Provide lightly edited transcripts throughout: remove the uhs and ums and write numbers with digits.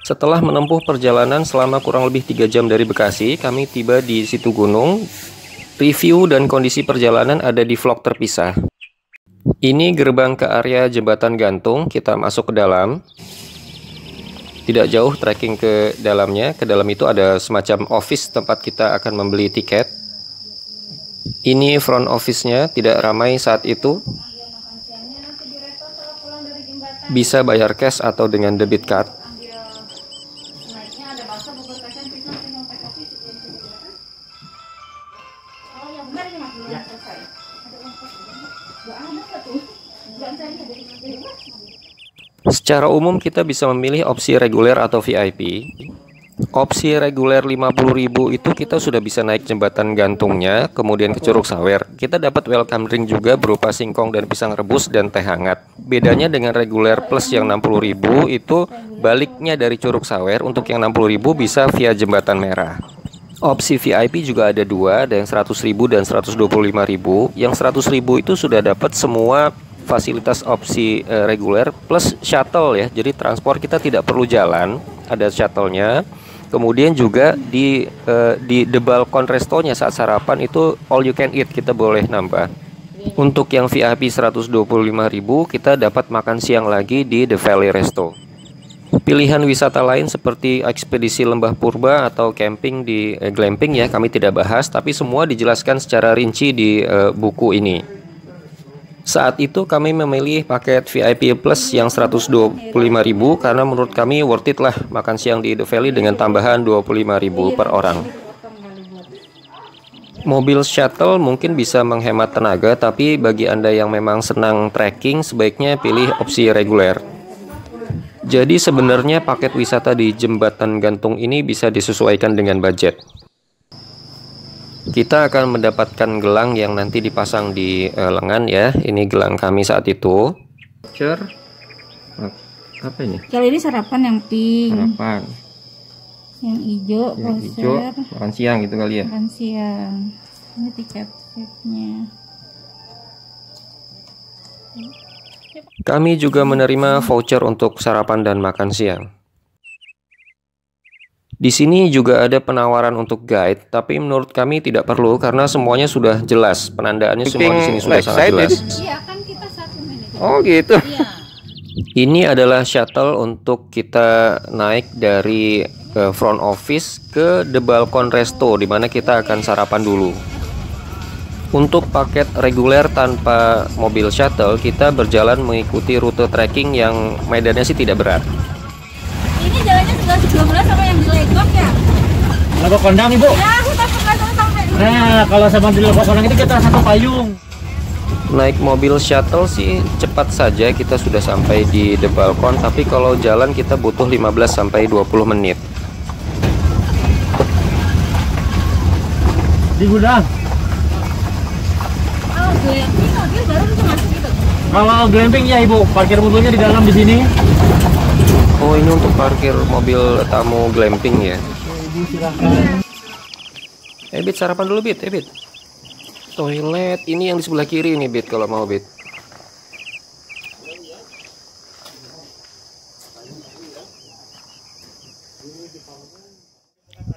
Setelah menempuh perjalanan selama kurang lebih 3 jam dari Bekasi, kami tiba di Situ Gunung. Review dan kondisi perjalanan ada di vlog terpisah. Ini gerbang ke area Jembatan Gantung, kita masuk ke dalam. Tidak jauh trekking ke dalamnya. Ke dalam itu ada semacam office tempat kita akan membeli tiket. Ini front office-nya, tidak ramai saat itu. Bisa bayar cash atau dengan debit card. Secara umum kita bisa memilih opsi reguler atau VIP. Opsi reguler 50.000 itu kita sudah bisa naik jembatan gantungnya, kemudian ke Curug Sawer. Kita dapat welcome drink juga berupa singkong dan pisang rebus dan teh hangat. Bedanya dengan reguler plus yang 60.000 itu baliknya dari Curug Sawer, untuk yang 60.000 bisa via Jembatan Merah. Opsi VIP juga ada dua, ada yang 100.000 dan 125.000. Yang 100.000 itu sudah dapat semua fasilitas opsi reguler plus shuttle ya. Jadi transport kita tidak perlu jalan, ada shuttle-nya. Kemudian juga di The Balkon Resto-nya saat sarapan itu all you can eat, kita boleh nambah. Untuk yang VIP 125.000 kita dapat makan siang lagi di The Valley Resto. Pilihan wisata lain seperti ekspedisi lembah purba atau camping di glamping ya kami tidak bahas, tapi semua dijelaskan secara rinci di buku ini. Saat itu kami memilih paket VIP Plus yang 125.000 karena menurut kami worth it lah makan siang di The Valley dengan tambahan 25.000 per orang. Mobil shuttle mungkin bisa menghemat tenaga, tapi bagi Anda yang memang senang trekking sebaiknya pilih opsi reguler. Jadi sebenarnya paket wisata di Jembatan Gantung ini bisa disesuaikan dengan budget. Kita akan mendapatkan gelang yang nanti dipasang di lengan ya. Ini gelang kami saat itu. Apa ini? Kalau ini sarapan yang pink. Sarapan. Yang hijau, makan siang gitu kali ya. Makan siang. Ini tiketnya. Kami juga menerima voucher untuk sarapan dan makan siang. Di sini juga ada penawaran untuk guide, tapi menurut kami tidak perlu karena semuanya sudah jelas. Penandaannya semua di sini sudah sangat jelas. Iya, kan kita satu menit. Oh gitu. Iya. Ini adalah shuttle untuk kita naik dari front office ke The Balkon Resto, di mana kita akan sarapan dulu. Untuk paket reguler tanpa mobil shuttle, kita berjalan mengikuti rute trekking yang medannya sih tidak berat. Ini jalannya 11-12 sama yang di Legok ya? Legok Kondang ibu? Ya, aku takut sampai. Nah, kalau sama di Legok Kondang itu kita satu payung. Naik mobil shuttle sih cepat saja kita sudah sampai di The Balkon, tapi kalau jalan kita butuh 15-20 menit. Di gudang. Oh, glamping mobil baru bisa masuk gitu? Kalau glamping ya ibu, parkir mobilnya di dalam di sini. Oh, ini untuk parkir mobil tamu glamping ya. Ibu silakan. Bit sarapan dulu Bit, Bit. Toilet ini yang di sebelah kiri nih Bit kalau mau Bit.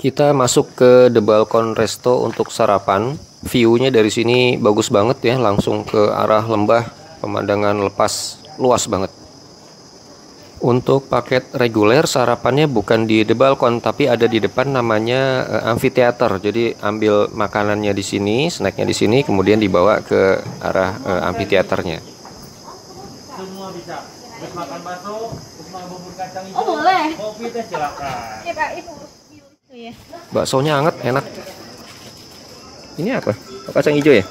Kita masuk ke The Balkon Resto untuk sarapan. View-nya dari sini bagus banget ya, langsung ke arah lembah, pemandangan lepas luas banget. Untuk paket reguler sarapannya bukan di The Balkon tapi ada di depan, namanya amphitheater. Jadi ambil makanannya di sini, snacknya di sini, kemudian dibawa ke arah amphitheaternya. Semua bisa. Terus makan bakso, terus makan bubur kacang hijau. Oh, boleh. Kopi teh silakan. Iya, Kak, itu ya. Baksonya hangat, enak. Ini apa? Kacang hijau ya?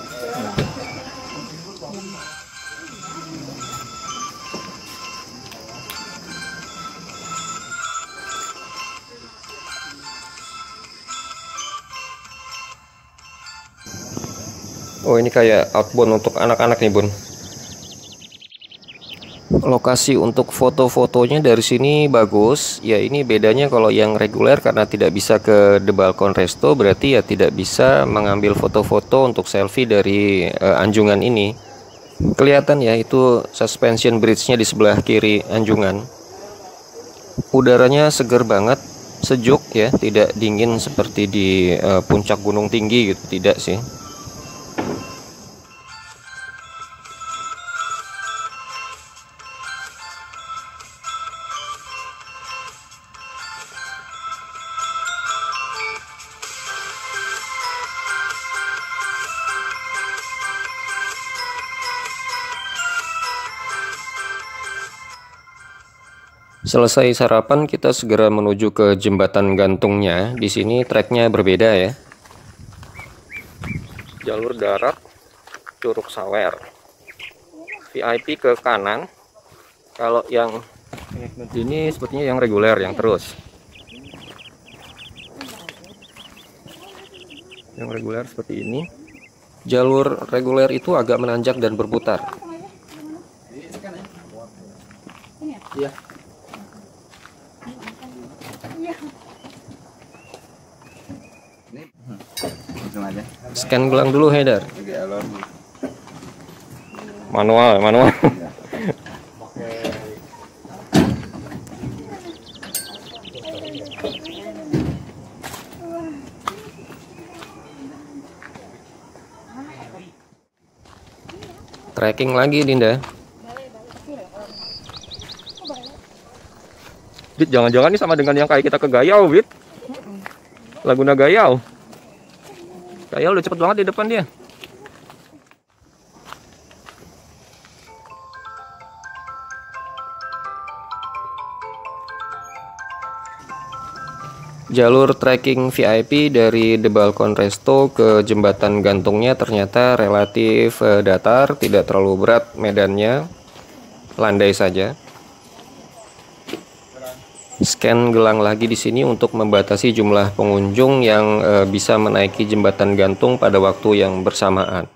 Oh, ini kayak outbound untuk anak-anak nih Bun. Lokasi untuk foto-fotonya dari sini bagus. Ya ini bedanya kalau yang reguler karena tidak bisa ke The Balkon Resto, berarti ya tidak bisa mengambil foto-foto untuk selfie dari anjungan ini. Kelihatan ya itu suspension bridge-nya di sebelah kiri anjungan. Udaranya seger banget, sejuk ya, tidak dingin seperti di puncak gunung tinggi gitu, tidak sih. Selesai sarapan, kita segera menuju ke jembatan gantungnya. Di sini treknya berbeda ya. Jalur darat, Curug Sawer. VIP ke kanan. Kalau yang ini sepertinya yang reguler, yang terus. Yang reguler seperti ini. Jalur reguler itu agak menanjak dan berputar. Iya. Scan gelang dulu, Haidar. Manual. Trekking lagi, Dinda. Dit, jangan-jangan ini sama dengan yang kayak kita ke Gayau, Dit. Laguna Gayau. Gayau udah cepet banget di depan dia. Jalur trekking VIP dari The Balkon Resto ke jembatan gantungnya ternyata relatif datar, tidak terlalu berat medannya, landai saja. Scan gelang lagi di sini untuk membatasi jumlah pengunjung yang bisa menaiki jembatan gantung pada waktu yang bersamaan.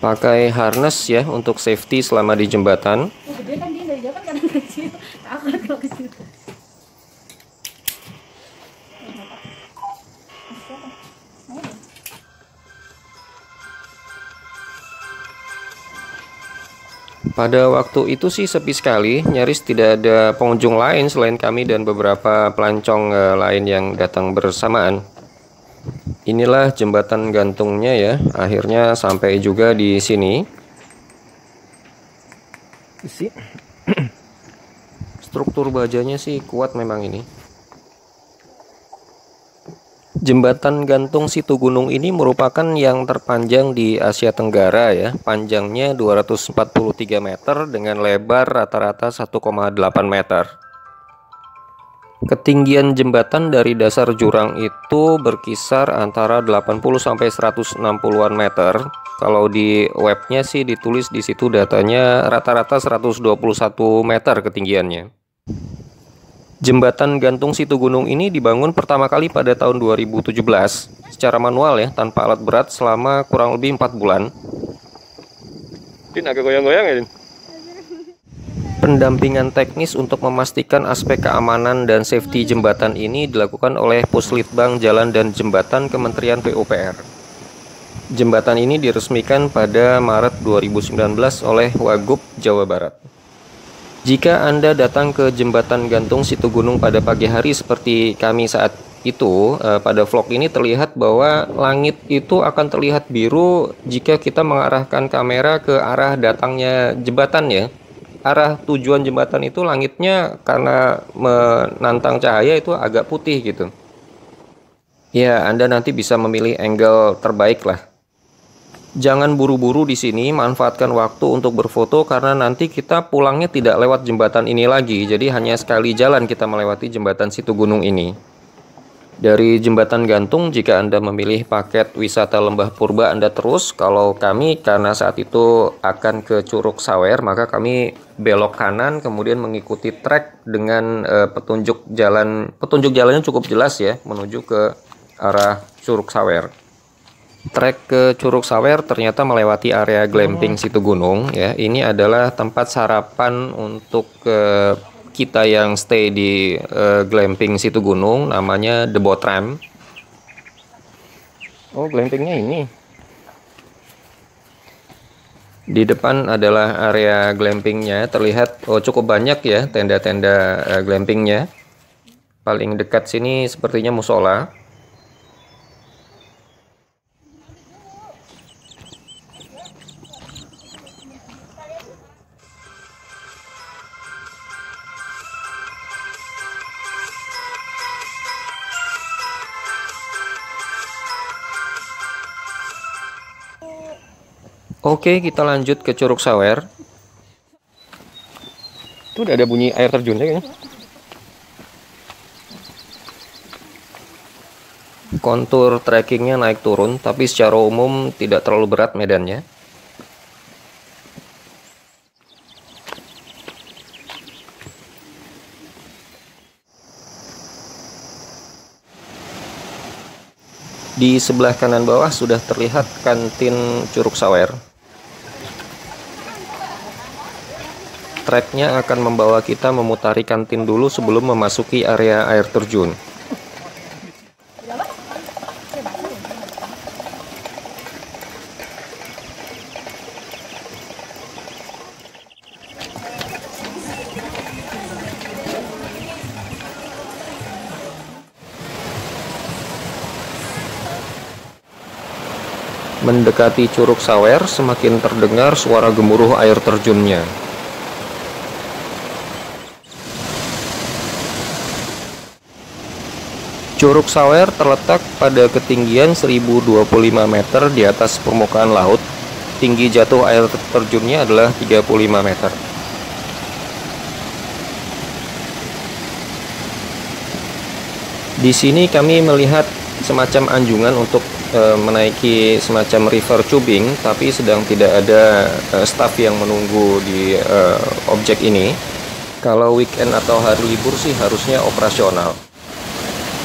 Pakai harness ya untuk safety selama di jembatan. Gede kan dia dari jauh kan kadang kecil. Takut kalau kecil. Pada waktu itu sih sepi sekali, nyaris tidak ada pengunjung lain selain kami dan beberapa pelancong lain yang datang bersamaan. Inilah jembatan gantungnya ya, akhirnya sampai juga di sini. Struktur bajanya sih kuat memang ini. Jembatan gantung Situgunung ini merupakan yang terpanjang di Asia Tenggara ya. Panjangnya 243 meter dengan lebar rata-rata 1,8 meter. Ketinggian jembatan dari dasar jurang itu berkisar antara 80 sampai 160-an meter. Kalau di webnya sih ditulis di situ datanya rata-rata 121 meter ketinggiannya. Jembatan gantung Situgunung ini dibangun pertama kali pada tahun 2017 secara manual ya, tanpa alat berat selama kurang lebih 4 bulan. Din agak goyang-goyang ya, Din. Pendampingan teknis untuk memastikan aspek keamanan dan safety jembatan ini dilakukan oleh Puslitbang Jalan dan Jembatan Kementerian PUPR. Jembatan ini diresmikan pada Maret 2019 oleh Wagub Jawa Barat. Jika Anda datang ke jembatan gantung Situgunung pada pagi hari seperti kami saat itu, pada vlog ini terlihat bahwa langit itu akan terlihat biru jika kita mengarahkan kamera ke arah datangnya jembatan ya. Arah tujuan jembatan itu langitnya karena menantang cahaya itu agak putih gitu. Ya, Anda nanti bisa memilih angle terbaik lah. Jangan buru-buru di sini, manfaatkan waktu untuk berfoto karena nanti kita pulangnya tidak lewat jembatan ini lagi. Jadi hanya sekali jalan kita melewati jembatan Situgunung ini. Dari jembatan gantung, jika Anda memilih paket wisata Lembah Purba, Anda terus. Kalau kami karena saat itu akan ke Curug Sawer, maka kami belok kanan kemudian mengikuti trek dengan petunjuk jalan. Petunjuk jalannya cukup jelas ya, menuju ke arah Curug Sawer. Trek ke Curug Sawer ternyata melewati area glamping Situgunung ya. Ini adalah tempat sarapan untuk kita yang stay di glamping Situgunung, namanya The Botram. Oh, glampingnya ini. Di depan adalah area glampingnya, terlihat cukup banyak ya tenda-tenda glampingnya. Paling dekat sini sepertinya musola. Oke, kita lanjut ke Curug Sawer. Itu udah ada bunyi air terjunnya kayaknya. Kontur trekkingnya naik turun, tapi secara umum tidak terlalu berat medannya. Di sebelah kanan bawah sudah terlihat kantin Curug Sawer. Treknya akan membawa kita memutari kantin dulu sebelum memasuki area air terjun. Mendekati Curug Sawer, semakin terdengar suara gemuruh air terjunnya. Curug Sawer terletak pada ketinggian 1025 meter di atas permukaan laut. Tinggi jatuh air terjunnya adalah 35 meter. Di sini kami melihat semacam anjungan untuk menaiki semacam river tubing, tapi sedang tidak ada staf yang menunggu di objek ini. Kalau weekend atau hari libur sih harusnya operasional.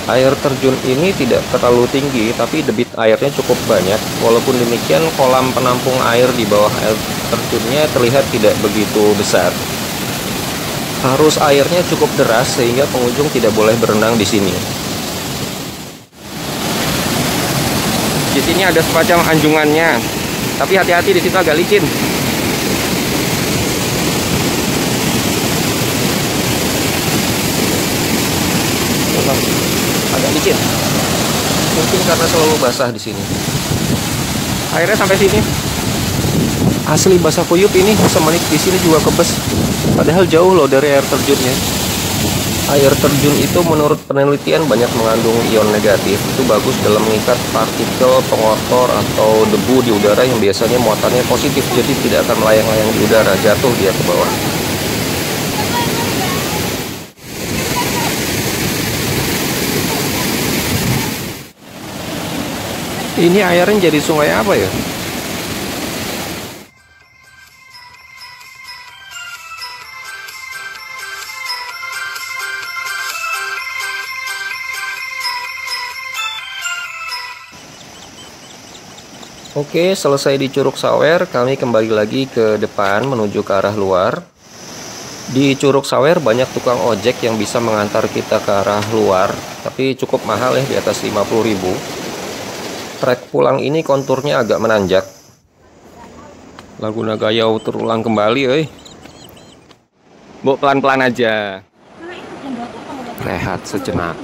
Air terjun ini tidak terlalu tinggi, tapi debit airnya cukup banyak. Walaupun demikian, kolam penampung air di bawah air terjunnya terlihat tidak begitu besar. Arus airnya cukup deras sehingga pengunjung tidak boleh berenang di sini. Di sini ada semacam anjungannya, tapi hati-hati di situ agak licin. Agak licin. Mungkin karena selalu basah di sini. Airnya sampai sini. Asli basah kuyup ini, semenit di sini juga kebes. Padahal jauh loh dari air terjunnya. Air terjun itu menurut penelitian banyak mengandung ion negatif. Itu bagus dalam mengikat partikel pengotor atau debu di udara yang biasanya muatannya positif, jadi tidak akan melayang-layang di udara, jatuh dia ke bawah. Ini airnya jadi sungai apa ya? Oke, selesai di Curug Sawer, kami kembali lagi ke depan menuju ke arah luar. Di Curug Sawer banyak tukang ojek yang bisa mengantar kita ke arah luar, tapi cukup mahal ya, di atas 50.000. Trek pulang ini konturnya agak menanjak. Laguna Gayau terulang kembali, Bu, pelan-pelan aja. Rehat sejenak.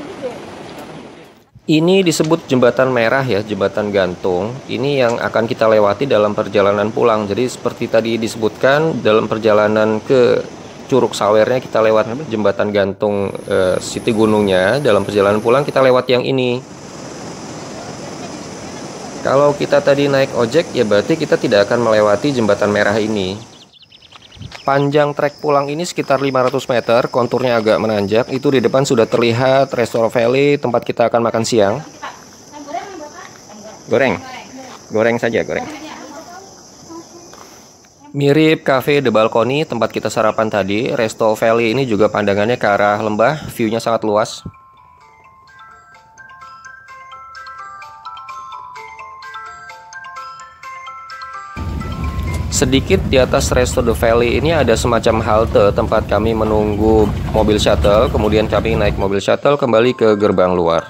Ini disebut jembatan merah ya, jembatan gantung. Ini yang akan kita lewati dalam perjalanan pulang. Jadi seperti tadi disebutkan, dalam perjalanan ke Curug Sawernya kita lewat jembatan gantung Siti Gunungnya. Dalam perjalanan pulang kita lewat yang ini. Kalau kita tadi naik ojek, ya berarti kita tidak akan melewati jembatan merah ini. Panjang trek pulang ini sekitar 500 meter, konturnya agak menanjak. Itu di depan sudah terlihat Resto Valley, tempat kita akan makan siang. Goreng? Goreng saja, goreng. Mirip Cafe de Balcony, tempat kita sarapan tadi. Resto Valley ini juga pandangannya ke arah lembah, view-nya sangat luas. Sedikit di atas Resto de Valley ini ada semacam halte tempat kami menunggu mobil shuttle. Kemudian kami naik mobil shuttle kembali ke gerbang luar.